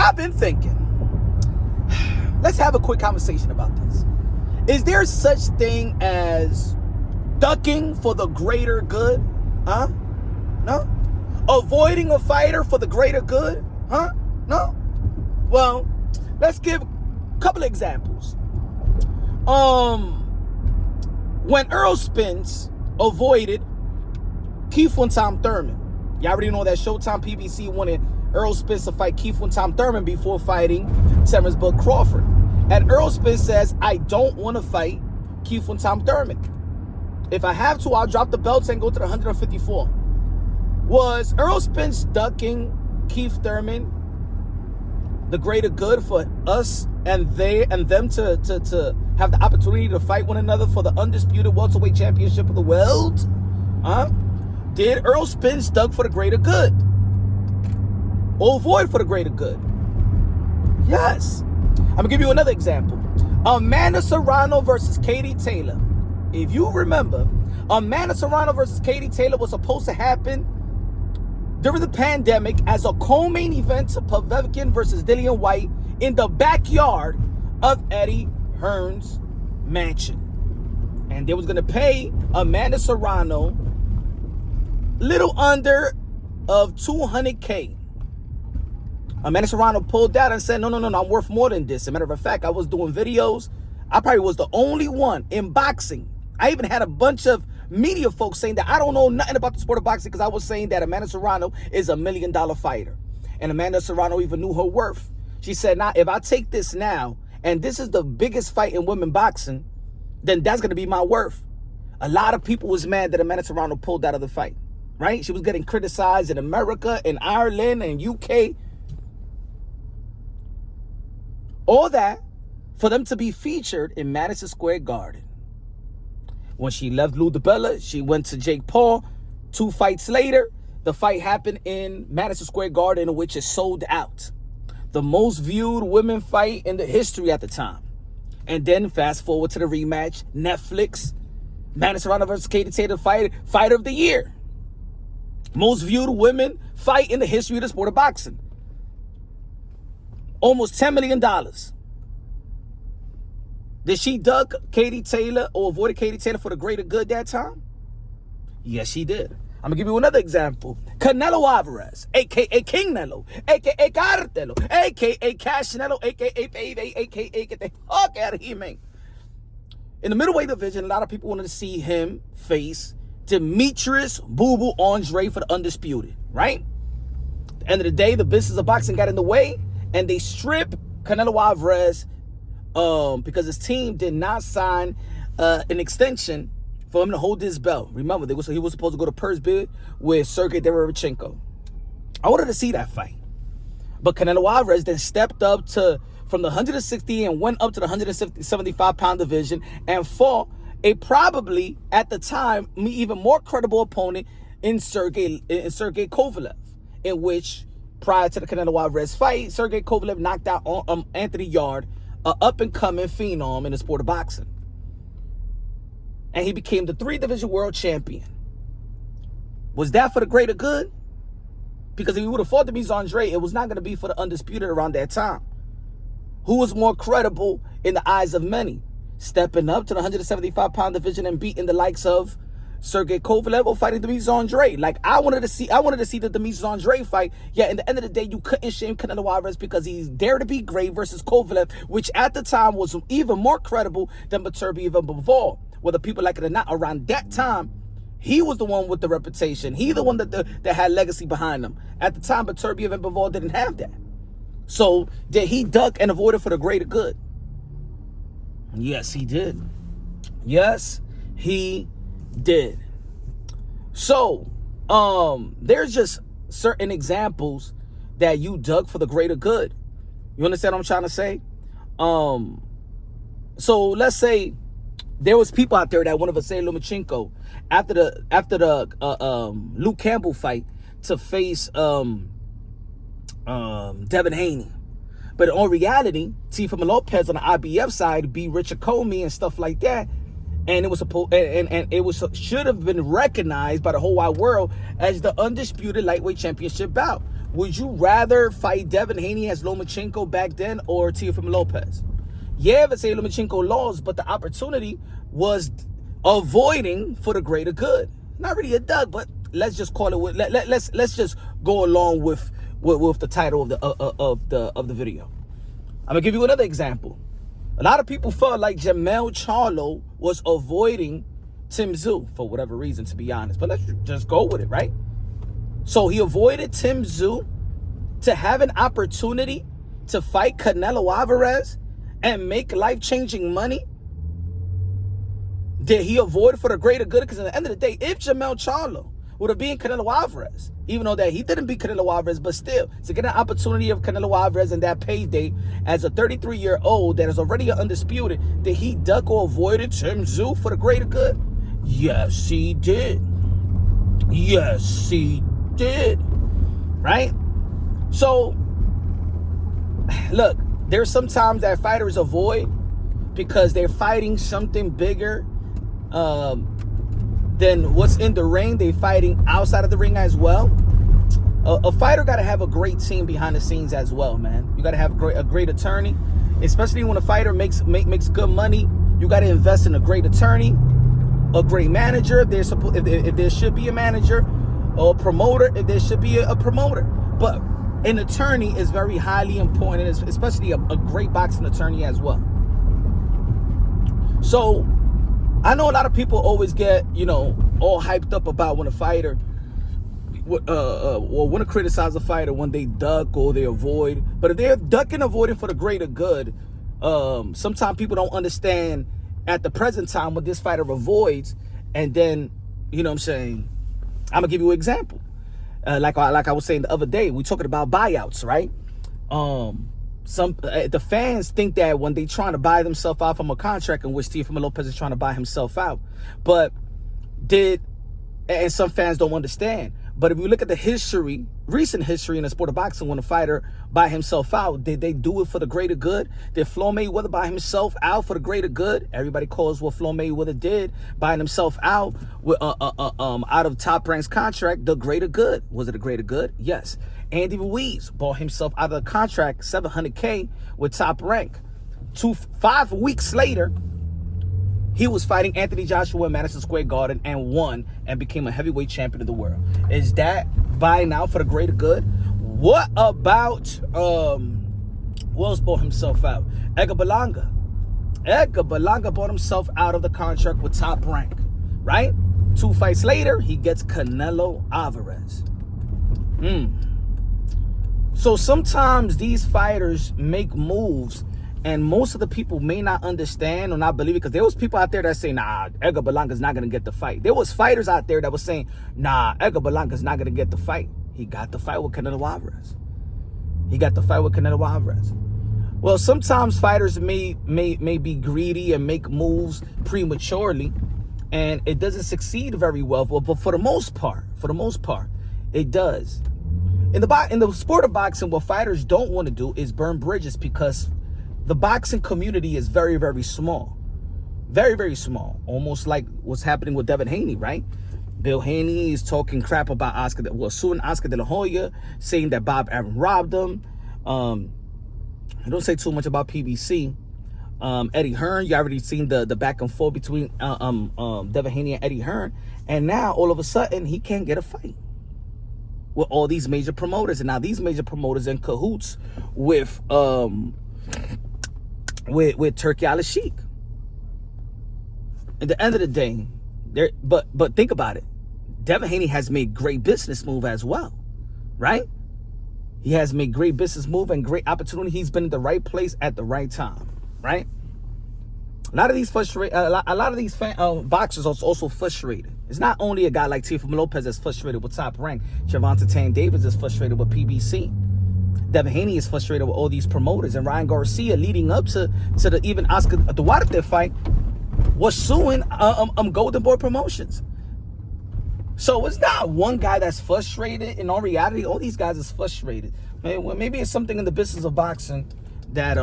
I've been thinking, let's have a quick conversation about this. Is there such thing as ducking for the greater good? Huh? No? Avoiding a fighter for the greater good? Huh? No? Well, let's give a couple of examples. When Errol Spence avoided Keith Thurman, you already know that Showtime PBC wanted Errol Spence to fight Keith Thurman before fighting Terence Crawford. And Errol Spence says, I don't want to fight Keith Thurman. If I have to, I'll drop the belts and go to the 154. Was Errol Spence ducking Keith Thurman the greater good for us and them to have the opportunity to fight one another for the undisputed welterweight championship of the world? Huh? Did Errol Spence duck for the greater good? Or avoid for the greater good? Yes. I'm going to give you another example. Amanda Serrano versus Katie Taylor. If you remember, Amanda Serrano versus Katie Taylor was supposed to happen during the pandemic as a co-main event to Povetkin versus Dillian White in the backyard of Eddie Hearn's mansion. And they was going to pay Amanda Serrano little under of $200K. Amanda Serrano pulled out and said, no, I'm worth more than this. As a matter of fact, I was doing videos. I probably was the only one in boxing. I even had a bunch of media folks saying that I don't know nothing about the sport of boxing because I was saying that Amanda Serrano is $1 million fighter. And Amanda Serrano even knew her worth. She said, now, if I take this now, and this is the biggest fight in women boxing, then that's going to be my worth. A lot of people was mad that Amanda Serrano pulled out of the fight, right? She was getting criticized in America, in Ireland, and UK. All that for them to be featured in Madison Square Garden. When she left Lou DiBella, she went to Jake Paul. 2 fights later, the fight happened in Madison Square Garden, in which it sold out. The most viewed women fight in the history at the time. And then fast forward to the rematch, Netflix, Amanda Serrano versus Katie Taylor, fighter of the year. Most viewed women fight in the history of the sport of boxing. Almost $10 million. Did she duck Katie Taylor or avoid Katie Taylor for the greater good that time? Yes, she did. I'm going to give you another example. Canelo Alvarez, a.k.a. King Nelo, a.k.a. Cartelo, a.k.a. Cash Nelo, a.k.a. Payday, a.k.a. Get the fuck out of here, man. In the middleweight division, a lot of people wanted to see him face Demetrius Boo-Boo Andrade for the undisputed, right? At the end of the day, the business of boxing got in the way, and they stripped Canelo Alvarez because his team did not sign an extension for him to hold his belt. Remember, he was supposed to go to purse bid with Sergei Kovalev. I wanted to see that fight. But Canelo Alvarez then stepped up from the 160 and went up to the 175-pound division and fought a probably, at the time, even more credible opponent in Sergei Kovalev, in which, prior to the Canelo Alvarez fight, Sergei Kovalev knocked out Anthony Yard, an up-and-coming phenom in the sport of boxing. And he became the 3-division world champion. Was that for the greater good? Because if he would have fought Demetrius Andrade, it was not going to be for the undisputed around that time. Who was more credible in the eyes of many? Stepping up to the 175-pound division and beating the likes of Sergei Kovalev or fighting Demetrius Andrade. Like, I wanted to see the Demetrius Andrade fight. Yeah, in the end of the day, you couldn't shame Canelo Alvarez because he's dared to be great versus Kovalev, which at the time was even more credible than Beterbiev and Bivol. Whether people like it or not, around that time, he was the one with the reputation. He the one that had legacy behind him. At the time, Beterbiev and Bivol didn't have that. So did he duck and avoid it for the greater good? Yes, he did. Yes, he did. So, there's just certain examples that you dug for the greater good. You understand what I'm trying to say? So let's say there was people out there that wanted Vasily Lomachenko after the Luke Campbell fight to face Devin Haney. But in reality, Teofimo Lopez on the IBF side beat Richard Comey and stuff like that. And it was should have been recognized by the whole wide world as the undisputed lightweight championship bout. would you rather fight Devin Haney as Lomachenko back then or Teofimo Lopez? Yeah, let's say Lomachenko lost, but the opportunity was avoiding for the greater good. Not really a dud, but let's just call it. Let's just go along with the title of the video. I'm gonna give you another example. A lot of people felt like Jermell Charlo was avoiding Tim Tszyu for whatever reason, to be honest. But let's just go with it, right? So he avoided Tim Tszyu to have an opportunity to fight Canelo Alvarez and make life-changing money. Did he avoid for the greater good? Because at the end of the day, if Jermell Charlo would have been Canelo Alvarez, even though that he didn't beat Canelo Alvarez, but still, to get an opportunity of Canelo Alvarez and that payday as a 33-year-old that is already undisputed, did he duck or avoided Tim Tszyu for the greater good? Yes, he did. Yes, he did. Right? So, look, there's sometimes that fighters avoid because they're fighting something bigger than what's in the ring. They fighting outside of the ring as well. A fighter got to have a great team behind the scenes as well, man. You got to have a great attorney, especially when a fighter makes good money. You got to invest in a great attorney, a great manager if there should be a manager, or a promoter if there should be a promoter. But an attorney is very highly important, especially a great boxing attorney as well. So I know a lot of people always get, all hyped up about when a fighter, or want to criticize a fighter when they duck or they avoid. But if they're ducking and avoiding for the greater good, sometimes people don't understand at the present time what this fighter avoids. And then, you know what I'm saying, I'm going to give you an example. Like I was saying the other day, we talking about buyouts, right? The fans think that when they trying to buy themselves out from a contract in which Teofimo Lopez is trying to buy himself out, and some fans don't understand. But if you look at the recent history in the sport of boxing, when a fighter buy himself out, did they do it for the greater good? Did Floyd Mayweather buy himself out for the greater good? Everybody calls what Floyd Mayweather did, buying himself out out of Top Rank's contract, the greater good. Was it a greater good? Yes. Andy Ruiz bought himself out of the contract, $700K with Top Rank. 5 weeks later, he was fighting Anthony Joshua in Madison Square Garden and won and became a heavyweight champion of the world. Is that buying out for the greater good? What about who else bought himself out? Edgar Berlanga. Edgar Berlanga bought himself out of the contract with Top Rank, right? 2 fights later, he gets Canelo Alvarez. So sometimes these fighters make moves and most of the people may not understand or not believe it, because there was people out there that say, nah, Edgar Berlanga's not going to get the fight. There was fighters out there that was saying, nah, Edgar Berlanga's not going to get the fight. He got the fight with Canelo Alvarez. He got the fight with Canelo Alvarez. Well, sometimes fighters may be greedy and make moves prematurely, and it doesn't succeed very well. But for the most part, it does. In the sport of boxing, what fighters don't want to do is burn bridges, because the boxing community is very, very small. Very, very small. Almost like what's happening with Devin Haney, right? Bill Haney is talking crap about suing Oscar De La Hoya, saying that Bob Arum robbed him. I don't say too much about PBC. Eddie Hearn, you already seen the back and forth between Devin Haney and Eddie Hearn. And now, all of a sudden, he can't get a fight with all these major promoters. And now these major promoters in cahoots with Turki Al-Sheikh. At the end of the day, but think about it. Devin Haney has made great business move as well, right? He has made great business move and great opportunity. He's been in the right place at the right time, right? A lot of these boxers are also frustrated. It's not only a guy like Teofimo Lopez that's frustrated with Top Rank. Gervonta Tank Davis is frustrated with PBC. Devin Haney is frustrated with all these promoters, and Ryan Garcia, leading up to the even Oscar Duarte fight, was suing Golden Boy Promotions. So it's not one guy that's frustrated. In all reality, all these guys is frustrated. Maybe it's something in the business of boxing that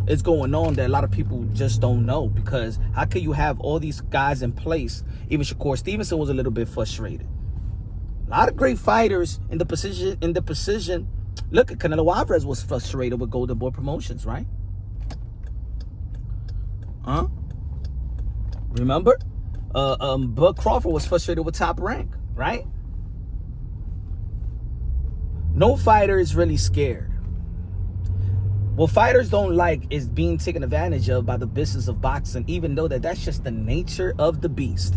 is going on that a lot of people just don't know. Because how can you have all these guys in place? Even Shakur Stevenson was a little bit frustrated. A lot of great fighters in the position. Look at Canelo Alvarez was frustrated with Golden Boy Promotions, right? Huh? Remember? Bud Crawford was frustrated with Top Rank, right? No fighter is really scared. What fighters don't like is being taken advantage of by the business of boxing, even though that's just the nature of the beast.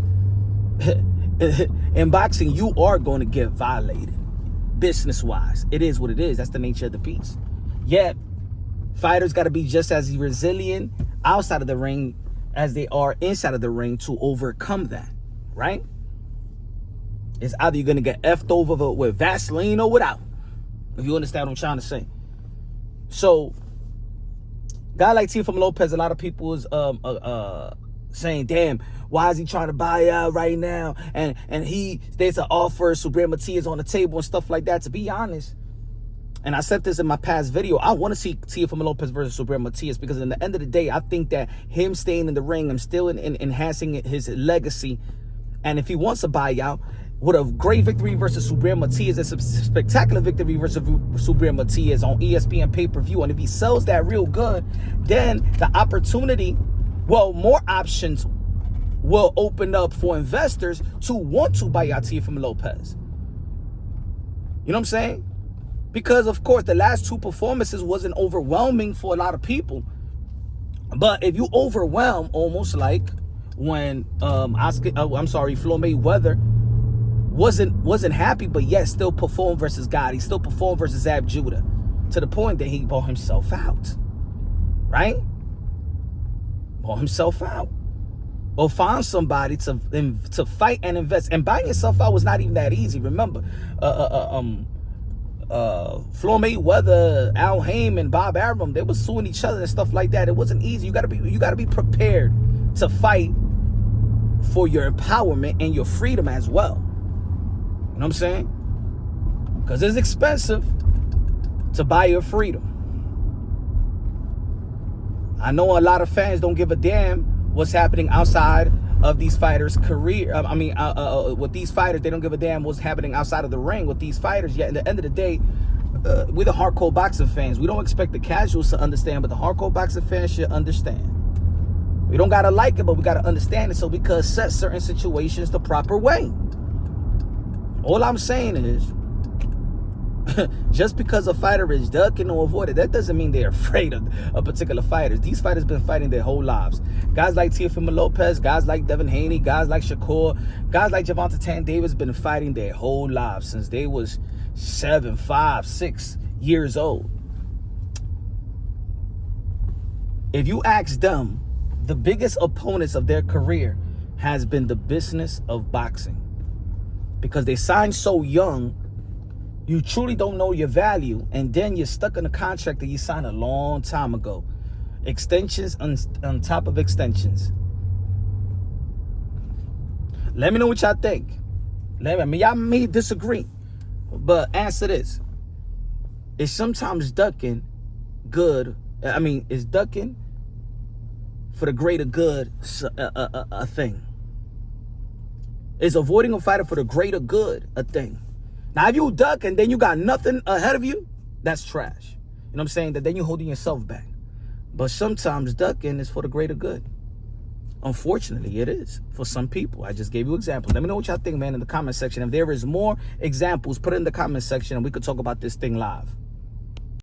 In boxing, you are going to get violated, business-wise. It is what it is. That's the nature of the beast. Yet, fighters got to be just as resilient outside of the ring as they are inside of the ring to overcome that, right? It's either you're going to get effed over with Vaseline or without, if you understand what I'm trying to say. So, guy like Teofimo Lopez, a lot of people is saying, damn, why is he trying to buy out right now? And there's an offer, Subriel Matias on the table and stuff like that. To be honest, and I said this in my past video, I want to see Teofimo Lopez versus Subriel Matias, because in the end of the day, I think that him staying in the ring, I'm still enhancing his legacy. And if he wants a buyout, with a great victory versus Subriel Matias, it's a spectacular victory versus Subriel Matias on ESPN pay-per-view. And if he sells that real good, then the opportunity, well, more options will open up for investors to want to buy out Teofimo Lopez. You know what I'm saying? Because, of course, the last two performances wasn't overwhelming for a lot of people. But if you overwhelm, almost like when Floyd Mayweather wasn't happy, but yet still performed versus God. He still performed versus Zab Judah, to the point that he bought himself out. Right? Bought himself out. Or find somebody to fight and invest. And buying yourself out was not even that easy. Remember, Floyd Mayweather, Al Heyman, Bob Arum, they were suing each other and stuff like that. It wasn't easy. You gotta be prepared to fight for your empowerment and your freedom as well. You know what I'm saying? Because it's expensive to buy your freedom. I know a lot of fans don't give a damn what's happening outside of these fighters' career. With these fighters, they don't give a damn what's happening outside of the ring with these fighters. Yet, at the end of the day, we're the hardcore boxing fans. We don't expect the casuals to understand, but the hardcore boxing fans should understand. We don't gotta like it, but we gotta understand it so we can assess certain situations the proper way. All I'm saying is, just because a fighter is ducking or avoiding, that doesn't mean they're afraid of particular fighters. These fighters been fighting their whole lives. Guys like Teofimo Lopez, guys like Devin Haney, guys like Shakur, guys like Gervonta Tank Davis been fighting their whole lives since they was 7, 5, 6 years old. If you ask them, the biggest opponents of their career has been the business of boxing. Because they signed so young, you truly don't know your value, and then you're stuck in a contract that you signed a long time ago. Extensions on top of extensions. Let me know what y'all think. Y'all may disagree, but answer this. Is sometimes ducking good? Is ducking for the greater good a thing? Is avoiding a fighter for the greater good a thing? Now, if you duck and then you got nothing ahead of you, that's trash. You know what I'm saying? That then you're holding yourself back. But sometimes ducking is for the greater good. Unfortunately, it is for some people. I just gave you examples. Let me know what y'all think, man, in the comment section. If there is more examples, put it in the comment section and we could talk about this thing live.